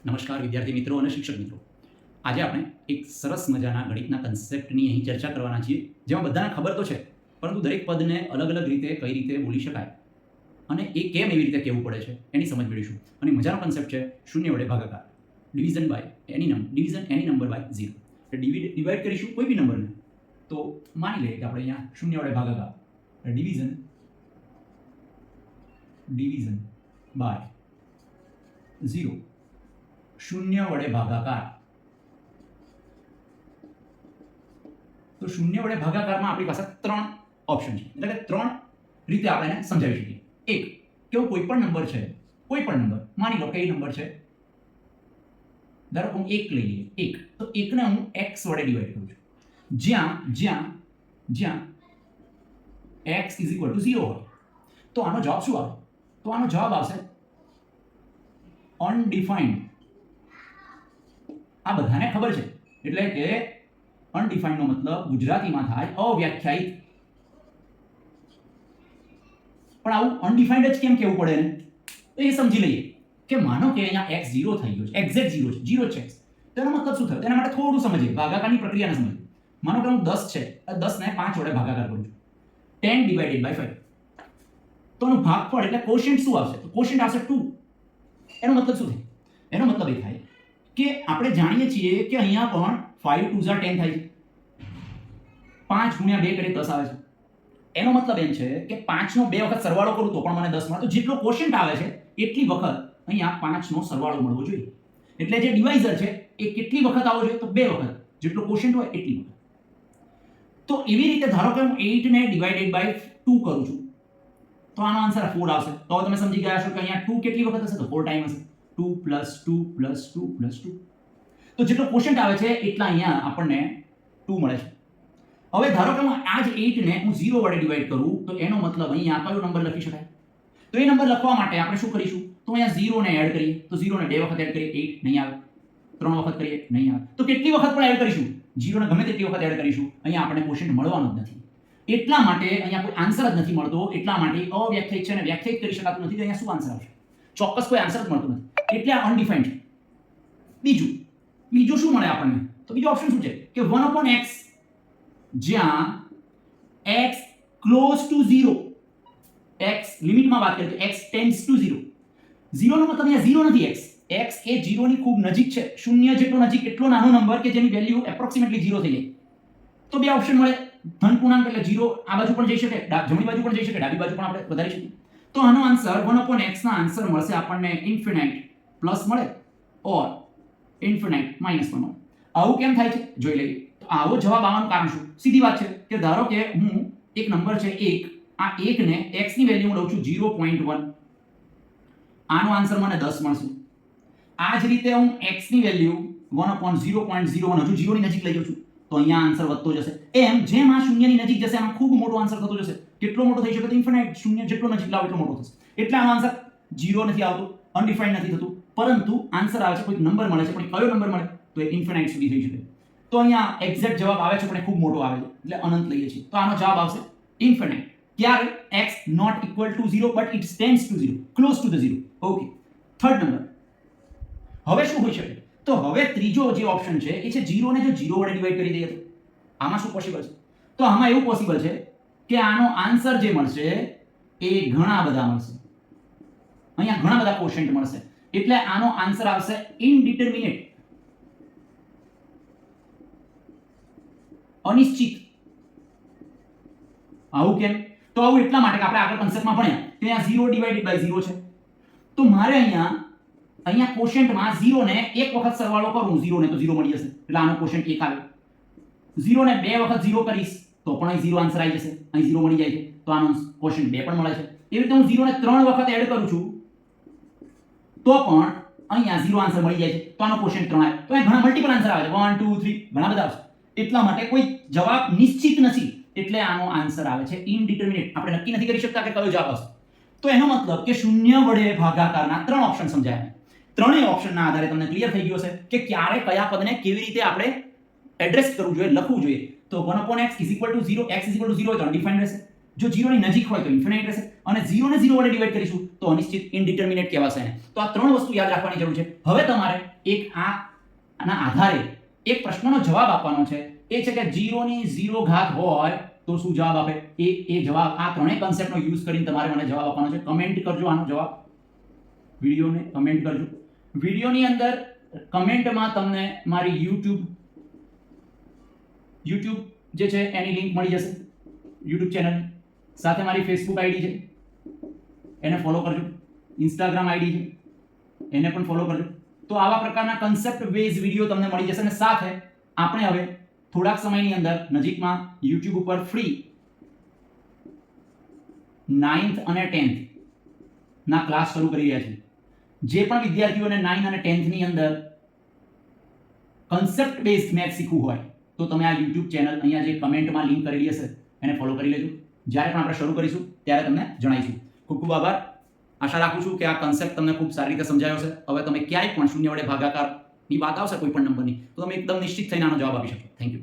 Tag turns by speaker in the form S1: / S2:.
S1: નમસ્કાર વિદ્યાર્થી મિત્રો અને શિક્ષક મિત્રો. આજે આપણે એક સરસ મજાના ગણિતના કન્સેપ્ટની અહીં ચર્ચા કરવાના છીએ, જેમાં બધાને ખબર તો છે, પરંતુ દરેક પદને અલગ અલગ રીતે કઈ રીતે બોલી શકાય અને એ કેમ એવી રીતે કહેવું પડે છે એની સમજ મેળવીશું. અને મજાનો કન્સેપ્ટ છે શૂન્ય વડે ભાગાકાર, ડિવિઝન એની નંબર બાય 0. એટલે ડિવાઈડ કરીશું કોઈ બી નંબરને, તો માની લઈએ કે આપણે અહીંયા શૂન્ય વડે ભાગાકાર, ડિવિઝન બાય 0, શૂન્ય વડે ભાગાકાર. તો શૂન્ય વડે ભાગાકારમાં આપણી પાસે 3 ઓપ્શન છે, એટલે કે 3 રીતે આપણે એને સમજાવી શકીએ. એક કે કોઈ પણ નંબર છે, કોઈ પણ નંબર માની લો કે એ નંબર છે, ધારો કે હું 1 લઈ લઈએ, 1, તો 1 ને હું x વડે ડિવાઈડ કરું છું, જ્યાં x = 0 હોય. તો આનો જવાબ શું આવે? તો આનો જવાબ આવશે અનડિફાઇન્ડ. આ બધાને ખબર છે, એટલે કે અનડિફાઇન્ડ નો મતલબ ગુજરાતીમાં થાય અવ્યાખ્યાયિત. પણ આવું અનડિફાઇન્ડ જ કેમ કહેવું પડે ને? તો એ સમજી લઈએ કે માનો કે અહીંયા x 0 થઈ ગયો છે, એક્ઝેક્ટ 0 છે, 0 છે x. તો એનો મતલબ શું થયો? તેના માટે થોડું સમજીએ, ભાગાકારની પ્રક્રિયાને સમજીએ. માનો કે હું 10 છે, 10 ને 5 વડે ભાગાકાર કરું છું, 10 / 5. તો એનું ભાગફળ એટલે કોશિયન્ટ શું આવશે? તો કોશિયન્ટ આવશે 2. એનો મતલબ શું થાય? એનો મતલબ એ થાય કે આપણે જાણીએ છીએ કે અહીંયા પણ 5 * 2 = 10 થાય છે, 5 × 2 કરીએ 10 આવે છે. એનો મતલબ એમ છે કે 5 નો 2 વખત સરવાળો કરું તો પણ મને 10 મળે. તો જેટલો કોશિયન્ટ આવે છે એટલી વખત અહીંયા 5 નો સરવાળો મળવો જોઈએ. એટલે જે ડિવાઇઝર છે એ કેટલી વખત આવવો જોઈએ? તો 2 વખત. જેટલો કોશિયન્ટ હોય એટલી વખત. તો એવી રીતે ધારો કે હું 8 ને / 2 કરું છું, તો આનો આન્સર 4 આવશે. તો તમે સમજી ગયા છો કે અહીંયા 2 કેટલી વખત હશે? તો 4 ટાઈમ હશે. 2 + 2 + 2 + 2. તો જેટલો કોશિયન્ટ આવે છે એટલા અહીંયા આપણને 2 મળે છે. હવે ધારો કે હું આ જ 8 ને હું 0 વડે ડિવાઈડ કરું, તો એનો મતલબ અહીંયા કયો નંબર લખી શકાય? તો એ નંબર લખવા માટે આપણે શું કરીશું? તો અહીંયા 0 ને એડ કરીએ, તો 0 ને 2 વખત એડ કરીએ, 8 નહીં આવે. 3 વખત કરીએ, નહીં આવે. તો કેટલી વખત પણ એડ કરીશું? 0 ને ગમે તેટલી વખત એડ કરીશું, અહીંયા આપણને કોશિયન્ટ મળવાનો જ નથી. એટલા માટે અહીંયા કોઈ આન્સર જ નથી મળતો. એટલા માટે અવ્યાખ્યાયિત છે અને વ્યાખ્યાયિત કરી શકાતું નથી. તો અહીંયા શું આન્સર આવશે? ચોક્કસ કોઈ આન્સર જ મળતો નથી. એટલે આ અનડિફાઇન્ડ છે. બીજું શું મળે આપણને? તો બીજો ઓપ્શન શું છે કે 1/x, જ્યાં x ક્લોઝ ટુ 0, x લિમિટમાં વાત કરીએ તો x ટેન્ડ્સ ટુ 0. 0 નો મતલબ અહીંયા 0 નથી. x એ 0 ની ખૂબ નજીક છે, શૂન્ય જેટલો નજીક, એટલો નાનો નંબર કે જેની વેલ્યુ એપ્રોક્સિમેટલી 0 થઈ જાય. તો બે ઓપ્શન મળે. ધન પૂર્ણાંક એટલે 0 આ બાજુ પણ જઈ શકે, જમણી બાજુ પણ જઈ શકે, ડાબી બાજુ પણ આપણે વધારી શકીએ. તો આનો આન્સર 1/x ના આન્સર મળશે આપણને ઇન્ફિનાઇટ પ્લસ મળે ઓર ઇન્ફિનાઇટ માઈનસ પણ મળે. આવું કેમ થાય છે જોઈ લઈએ. તો આવો જવાબ આવવાનું કારણ શું? સીધી વાત છે કે ધારો કે હું એક નંબર છે 1, આ 1 ને x ની વેલ્યુ હું લઉં છું 0.1, આનો આન્સર મને 10 મળશે. આ જ રીતે હું x ની વેલ્યુ 1/0.01 હજુ 0 ની નજીક લઈ જાઉં છું, તો અહીંયા આન્સર વધતો જશે. એમ જેમ આ શૂન્યની નજીક જશે આમાં ખૂબ મોટો આન્સર થતો જશે. કેટલો મોટો થઈ શકે? તો ઇન્ફિનાઇટ. શૂન્ય જેટલો નજીક લાવો એટલો મોટો થશે. એટલે આનો આન્સર 0 નથી આવતો, અનડિફાઇન્ડ નથી થતું, પરંતુ આન્સર આવે છે, કોઈક નંબર મળે છે, પણ કયો નંબર મળે? તો એ ઇન્ફિનાઇટ સુધી થઈ શકે. તો અહીંયા એક્ઝેક્ટ જવાબ આવે છે પણ એ ખૂબ મોટો આવે છે, એટલે અનંત લઈએ છીએ. તો આનો જવાબ આવશે ઇન્ફિનાઇટ. ક્યારે? x ≠ = 0 but it tends to 0, close to the 0. Okay, third number. હવે શું હોઈ શકે? તો હવે ત્રીજો જે ઓપ્શન છે એ છે 0 ને જો 0 વડે ડિવાઈડ કરી દઈએ તો આમાં શું પોસિબલ છે? તો આમાં એવું પોસિબલ છે કે આનો આન્સર જે મળશે એ ઘણા બધા મળશે. અહીંયા ઘણા બધા કોશિયન્ટ મળશે, એટલે આનો આન્સર આવશે ઇનડિટરમિનેટ, અનિશ્ચિત. આવું કેમ? તો આવું એટલા માટે કે આપણે આગળ કન્સેપ્ટમાં ભણ્યા કે અહીંયા 0 / 0 છે. તો મારે અહીંયા કોશિયન્ટમાં 0 ને એક વખત સરવાળો કરું, 0 ને તો 0 મળી જશે, એટલે આનો કોશિયન્ટ 1 આવે. 0 ને 2 વખત 0 કરીશ તો પણ અહીં 0 આન્સર આવી જશે, અહીં 0 મળી જાય છે, તો આનો કોશિયન્ટ 2 પણ મળે છે. એવી રીતે હું 0 ને 3 વખત એડ કરું છું તો પણ અહીંયા 0 આન્સર મળી જાય છે, તો આનો કોશિયન્ટ 3 આવે. તો અહીં ઘણા મલ્ટીપલ આન્સર આવે છે, 1 2 3 ઘણા બધા આવશે. એટલા માટે કોઈ જવાબ નિશ્ચિત નથી, એટલે આનો આન્સર આવે છે ઇનડિટરમિનેટ. આપણે નક્કી નથી કરી શકતા કે કયો જવાબ આવશે. તો એનો મતલબ કે શૂન્ય વડે ભાગાકારના 3 ઓપ્શન સમજાયા. ત્રણેય ઓપ્શનના આધારે તમને ક્લિયર થઈ ગયું હશે કે ક્યારે કયા પદને કેવી રીતે આપણે એડ્રેસ કરવું જોઈએ, લખવું જોઈએ. તો 1/x = 0, x = 0 હોય તો અનડિફાઇન્ડ રહેશે. જો 0 ની નજીક હોય તો ઇન્ફિનાઇટ રહેશે અને 0 ને 0 વડે ડિવાઈડ કરીશું તો અનિશ્ચિત ઇનડિટર્મિનેટ કહેવાશે એને. તો આ ત્રણ વસ્તુ યાદ રાખવાની જરૂર છે. હવે તમારે એક આના આધારે એક પ્રશ્નનો જવાબ આપવાનો છે. એ છે કે 0 ની 0 ઘાત હોય તો શું જવાબ આપે. એ જવાબ આ ત્રણેય કન્સેપ્ટનો યુઝ કરીને તમારે મને જવાબ આપવાનો છે. કમેન્ટ કરજો આનો જવાબ, વિડિયોને કમેન્ટ કરજો. વિડિયોની અંદર કમેન્ટમાં તમને મારી YouTube જે છે એની લિંક મળી જશે, YouTube ચેનલ સાથે મારી Facebook આઈડી છે એને ફોલો કરજો, Instagram આઈડી છે એને પણ ફોલો કરજો. તો આવા પ્રકારના કન્સેપ્ટ બેઝ વિડિયો તમને મળી જશે. અને સાથે આપણે હવે થોડાક સમયની અંદર નજીકમાં YouTube ઉપર ફ્રી 9th અને 10th ના ક્લાસ શરૂ કરી રહ્યા છીએ. જે પણ વિદ્યાર્થીઓને 9 અને 10th ની અંદર કન્સેપ્ટ બેઝડ મેથ્સ શીખવું હોય તો તમે આ YouTube ચેનલ અહીંયા જે કમેન્ટમાં લિંક કરેલી હશે એને ફોલો કરી લેજો. જ્યારે પણ આપણે શરૂ કરીશું ત્યારે તમને જણાવીશું. ખૂબ ખૂબ આભાર. આશા રાખું છું કે આ કન્સેપ્ટ તમને ખૂબ સારી રીતે સમજાયો હશે. હવે તમે ક્યાંય પણ શૂન્ય વડે ભાગાકારની વાત આવશે કોઈ પણ નંબરની તો તમે એકદમ નિશ્ચિત થઈને આનો જવાબ આપી શકશો. Thank you.